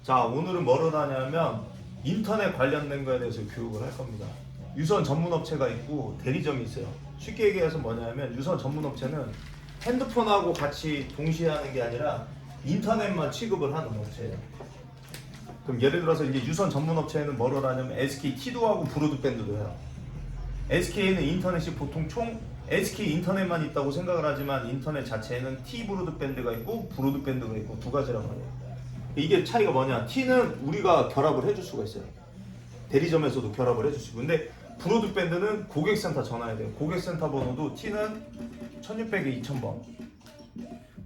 자, 오늘은 뭐를 하냐면 인터넷 관련된 거에 대해서 교육을 할 겁니다. 유선 전문 업체가 있고 대리점이 있어요. 쉽게 얘기해서 뭐냐면 유선 전문 업체는 핸드폰하고 같이 동시에 하는 게 아니라 인터넷만 취급을 하는 업체예요. 그럼 예를 들어서 이제 유선 전문 업체는 뭐를 하냐면 SK T2하고 브로드밴드도 해요. SK는 인터넷이 보통 총 SK 인터넷만 있다고 생각을 하지만 인터넷 자체에는 T 브로드밴드가 있고 브로드밴드가 있고 두 가지란 말이에요. 이게 차이가 뭐냐? T는 우리가 결합을 해줄 수가 있어요. 대리점에서도 결합을 해줄 수 있고. 근데 브로드밴드는 고객센터 전화해야 돼요. 고객센터 번호도 T는 1600에 2000번,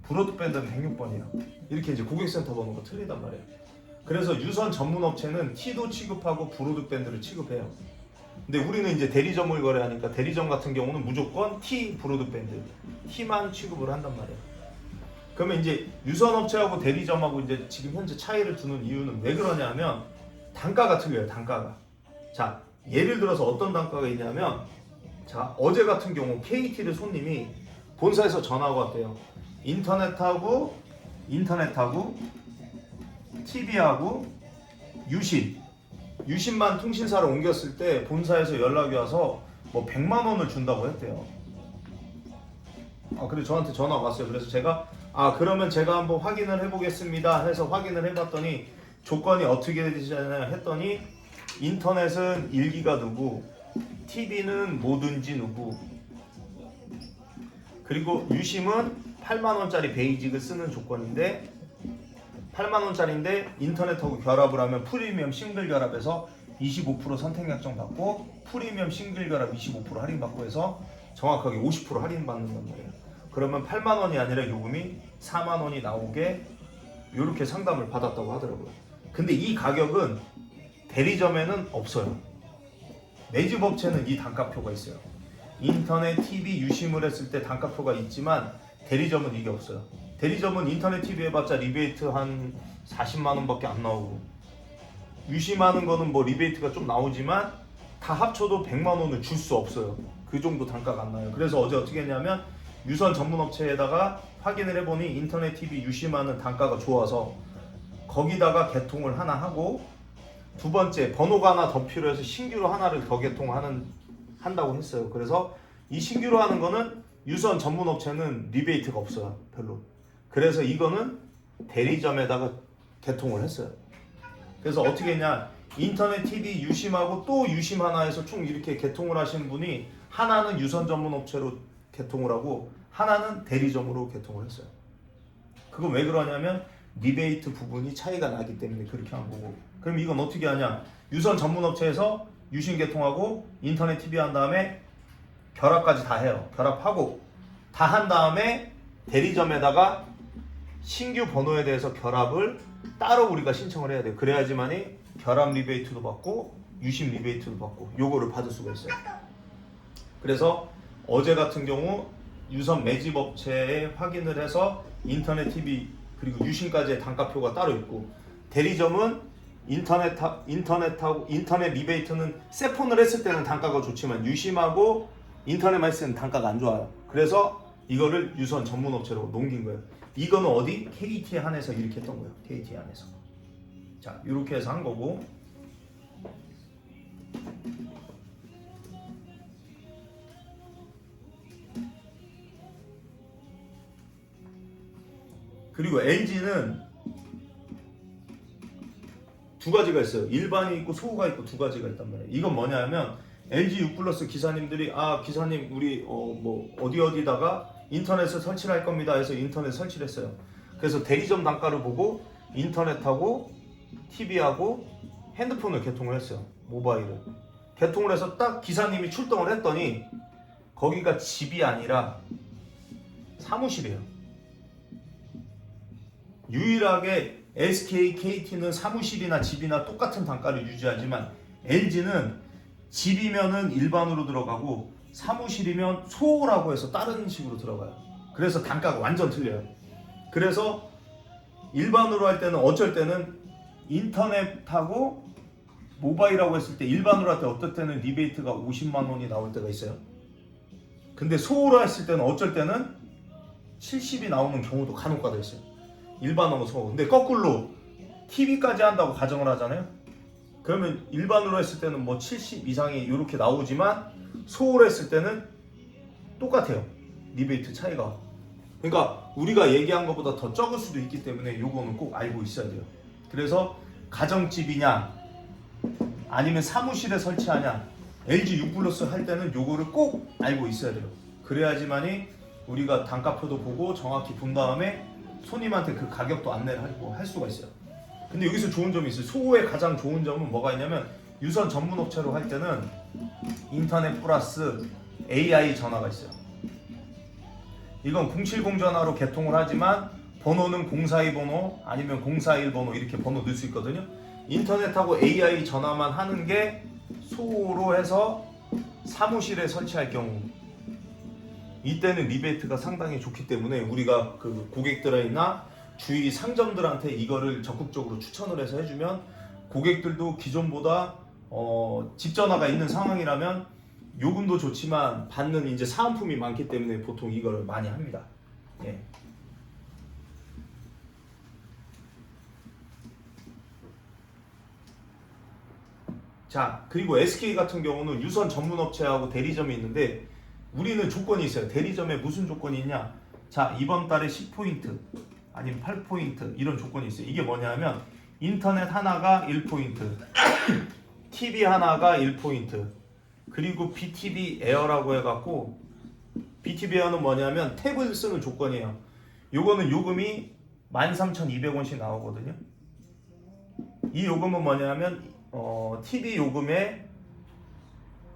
브로드밴드는 106번이에요. 이렇게 이제 고객센터 번호가 틀리단 말이에요. 그래서 유선 전문 업체는 T도 취급하고 브로드밴드를 취급해요. 근데 우리는 이제 대리점을 거래하니까 대리점 같은 경우는 무조건 T 브로드밴드, T만 취급을 한단 말이에요. 그러면 이제 유선 업체하고 대리점하고 이제 지금 현재 차이를 두는 이유는 왜 그러냐면 단가가 틀려요. 단가가. 자, 예를 들어서 어떤 단가가 있냐면, 자, 어제 같은 경우 KT를 손님이 본사에서 전화가 왔대요. 인터넷하고 TV하고 유심만 통신사를 옮겼을 때 본사에서 연락이 와서 뭐 100만 원을 준다고 했대요. 그래서 저한테 전화가 왔어요. 그래서 제가 그러면 제가 한번 확인을 해보겠습니다 해서 확인을 해봤더니 조건이 어떻게 되시냐고 했더니 인터넷은 1기가 누구, TV는 뭐든지 누구, 그리고 유심은 8만원짜리 베이직을 쓰는 조건인데 8만원짜리인데 인터넷하고 결합을 하면 프리미엄 싱글 결합해서 25% 선택 약정 받고 프리미엄 싱글 결합 25% 할인 받고 해서 정확하게 50% 할인 받는단 말이에요. 그러면 8만원이 아니라 요금이 4만원이 나오게 이렇게 상담을 받았다고 하더라고요. 근데 이 가격은 대리점에는 없어요. 매집업체는 이 단가표가 있어요. 인터넷, TV, 유심을 했을 때 단가표가 있지만 대리점은 이게 없어요. 대리점은 인터넷, TV 해봤자 리베이트 한 40만원밖에 안 나오고 유심하는 거는 뭐 리베이트가 좀 나오지만 다 합쳐도 100만원을 줄 수 없어요. 그 정도 단가가 안 나요. 그래서 어제 어떻게 했냐면 유선 전문 업체에다가 확인을 해보니 인터넷, TV 유심하는 단가가 좋아서 거기다가 개통을 하나 하고 두 번째 번호가 하나 더 필요해서 신규로 하나를 더 한다고 했어요. 그래서 이 신규로 하는 거는 유선 전문 업체는 리베이트가 없어요. 별로. 그래서 이거는 대리점에다가 개통을 했어요. 그래서 어떻게 했냐, 인터넷, TV 유심하고 또 유심 하나 해서 총 이렇게 개통을 하시는 분이 하나는 유선 전문 업체로 개통을 하고 하나는 대리점으로 개통을 했어요. 그건 왜 그러냐면 리베이트 부분이 차이가 나기 때문에 그렇게 한 거고. 그럼 이건 어떻게 하냐, 유선 전문 업체에서 유심 개통하고 인터넷, TV 한 다음에 결합까지 다 해요. 결합하고 다 한 다음에 대리점에다가 신규 번호에 대해서 결합을 따로 우리가 신청을 해야 돼요. 그래야지만이 결합 리베이트도 받고 유심 리베이트도 받고 요거를 받을 수가 있어요. 그래서 어제 같은 경우 유선 매집업체에 확인을 해서 인터넷, TV 그리고 유심까지의 단가표가 따로 있고 대리점은 인터넷 리베이트는 세폰을 했을 때는 단가가 좋지만 유심하고 인터넷만 했을 때는 단가가 안 좋아요. 그래서 이거를 유선 전문 업체로 넘긴 거예요. 이거는 어디? KT에 한해서 이렇게 했던 거예요. KT에 한해서. 자, 이렇게 해서 한 거고. 그리고 LG는 두 가지가 있어요. 일반이 있고 소호가 있고 두 가지가 있단 말이에요. 이건 뭐냐면 LG U+ 기사님들이 기사님 우리 뭐 어디다가 인터넷을 설치를 할 겁니다 해서 인터넷 설치를 했어요. 그래서 대리점 단가를 보고 인터넷하고 TV하고 핸드폰을 개통을 했어요. 모바일을 개통을 해서 딱 기사님이 출동을 했더니 거기가 집이 아니라 사무실이에요. 유일하게 SK, KT는 사무실이나 집이나 똑같은 단가를 유지하지만 LG는 집이면은 일반으로 들어가고 사무실이면 소호라고 해서 다른 식으로 들어가요. 그래서 단가가 완전 틀려요. 그래서 일반으로 할 때는 어쩔 때는 인터넷하고 모바일하고 했을 때 일반으로 할 때 어떨 때는 리베이트가 50만 원이 나올 때가 있어요. 근데 소호로 했을 때는 어쩔 때는 70이 나오는 경우도 간혹가다 있어요. 일반하고 소호. 근데 거꾸로 TV까지 한다고 가정을 하잖아요. 그러면 일반으로 했을 때는 뭐 70 이상이 이렇게 나오지만 소홀 했을 때는 똑같아요. 리베이트 차이가. 그러니까 우리가 얘기한 것보다 더 적을 수도 있기 때문에 요거는 꼭 알고 있어야 돼요. 그래서 가정집이냐 아니면 사무실에 설치하냐 LG U+ 할 때는 요거를 꼭 알고 있어야 돼요. 그래야지만이 우리가 단가표도 보고 정확히 본 다음에 손님한테 그 가격도 안내를 할 수가 있어요. 근데 여기서 좋은 점이 있어요. 소호의 가장 좋은 점은 뭐가 있냐면 유선 전문 업체로 할 때는 인터넷 플러스 AI 전화가 있어요. 이건 070 전화로 개통을 하지만 번호는 042 번호 아니면 041 번호 이렇게 번호 넣을 수 있거든요. 인터넷하고 AI 전화만 하는 게 소호로 해서 사무실에 설치할 경우 이때는 리베이트가 상당히 좋기 때문에 우리가 그 고객들이나 주위 상점들한테 이거를 적극적으로 추천을 해서 해주면 고객들도 기존보다 집 전화가 있는 상황이라면 요금도 좋지만 받는 이제 사은품이 많기 때문에 보통 이걸 많이 합니다. 예. 자, 그리고 SK 같은 경우는 유선 전문 업체하고 대리점이 있는데 우리는 조건이 있어요. 대리점에 무슨 조건이 있냐? 자, 이번 달에 10포인트 아니면 8포인트 이런 조건이 있어요. 이게 뭐냐면 인터넷 하나가 1포인트, TV 하나가 1포인트, 그리고 BTV 에어라고 해갖고 BTV 에어는 뭐냐면 탭을 쓰는 조건이에요. 요거는 요금이 13,200원씩 나오거든요. 이 요금은 뭐냐면 TV 요금에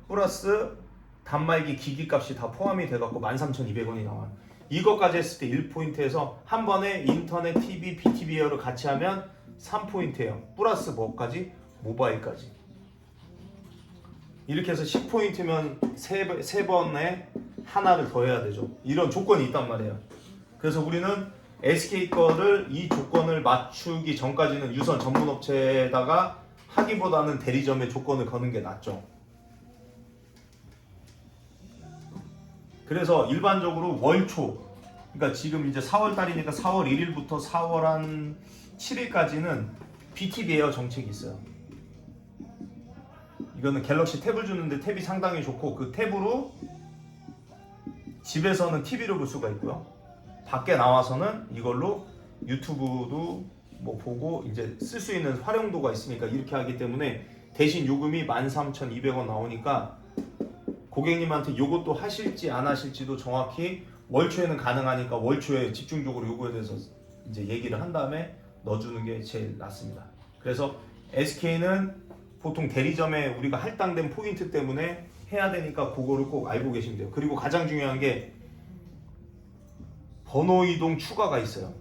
플러스 단말기 기기값이 다 포함이 돼갖고 13,200원이 나와요. 이것까지 했을 때 1포인트에서 한 번에 인터넷, TV, BTV 에어를 같이 하면 3포인트예요. 플러스 뭐까지? 모바일까지. 이렇게 해서 10포인트면 세 번에 하나를 더 해야 되죠. 이런 조건이 있단 말이에요. 그래서 우리는 SK 거를 이 조건을 맞추기 전까지는 유선 전문 업체에다가 하기보다는 대리점에 조건을 거는 게 낫죠. 그래서 일반적으로 월초, 그러니까 지금 이제 4월 달이니까 4월 1일부터 4월 한 7일까지는 BTV 에어 정책이 있어요. 이거는 갤럭시 탭을 주는데 탭이 상당히 좋고 그 탭으로 집에서는 TV를 볼 수가 있고요. 밖에 나와서는 이걸로 유튜브도 뭐 보고 이제 쓸 수 있는 활용도가 있으니까 이렇게 하기 때문에 대신 요금이 13,200원 나오니까 고객님한테 요것도 하실지 안 하실지도 정확히 월초에는 가능하니까 월초에 집중적으로 요거에 대해서 이제 얘기를 한 다음에 넣어주는 게 제일 낫습니다. 그래서 SK는 보통 대리점에 우리가 할당된 포인트 때문에 해야 되니까 그거를 꼭 알고 계시면 돼요. 그리고 가장 중요한 게 번호 이동 추가가 있어요.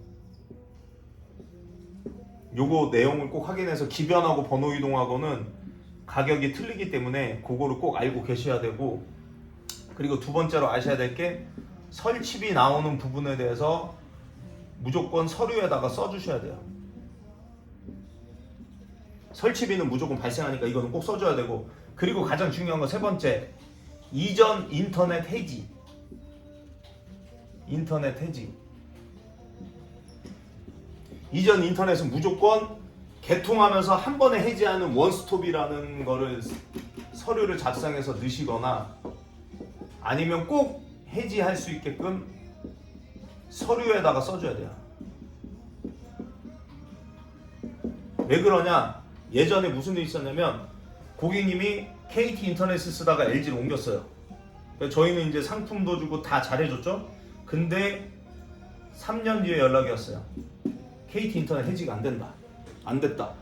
요거 내용을 꼭 확인해서 기변하고 번호 이동하고는 가격이 틀리기 때문에 그거를 꼭 알고 계셔야 되고, 그리고 두 번째로 아셔야 될 게 설치비 나오는 부분에 대해서 무조건 서류에다가 써주셔야 돼요. 설치비는 무조건 발생하니까 이거는 꼭 써줘야 되고, 그리고 가장 중요한 거 세 번째, 이전 인터넷 해지. 인터넷 해지. 이전 인터넷은 무조건 개통하면서 한 번에 해지하는 원스톱이라는 거를 서류를 작성해서 넣으시거나 아니면 꼭 해지할 수 있게끔 서류에다가 써줘야 돼요. 왜 그러냐? 예전에 무슨 일이 있었냐면 고객님이 KT 인터넷을 쓰다가 LG로 옮겼어요. 저희는 이제 상품도 주고 다 잘해줬죠. 근데 3년 뒤에 연락이 왔어요. KT 인터넷 해지가 안 된다. 안 됐다.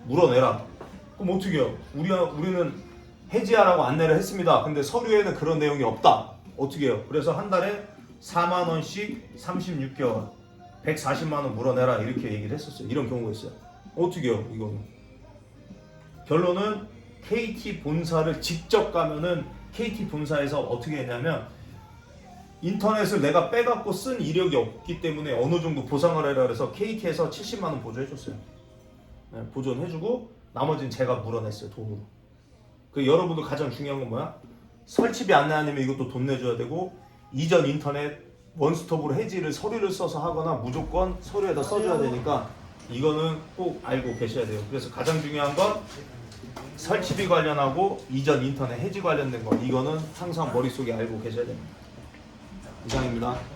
물어내라. 그럼 어떻게 해요? 우리는 해지하라고 안내를 했습니다. 근데 서류에는 그런 내용이 없다. 어떻게 해요? 그래서 한 달에 4만 원씩 36개월 140만 원 물어내라 이렇게 얘기를 했었어요. 이런 경우가 있어요. 어떻게 해요? 이거는 결론은 KT 본사를 직접 가면은 KT 본사에서 어떻게 했냐면 인터넷을 내가 빼갖고 쓴 이력이 없기 때문에 어느 정도 보상을 해라 그래서 KT에서 70만 원 보조해줬어요. 네, 보존해주고 나머지는 제가 물어냈어요. 돈으로. 그 여러분들 가장 중요한 건 뭐야? 설치비 안내 아니면 이것도 돈 내줘야 되고, 이전 인터넷 원스톱으로 해지를 서류를 써서 하거나 무조건 서류에다 써줘야 되니까 이거는 꼭 알고 계셔야 돼요. 그래서 가장 중요한 건 설치비 관련하고 이전 인터넷 해지 관련된 거, 이거는 항상 머릿속에 알고 계셔야 됩니다. 이상입니다.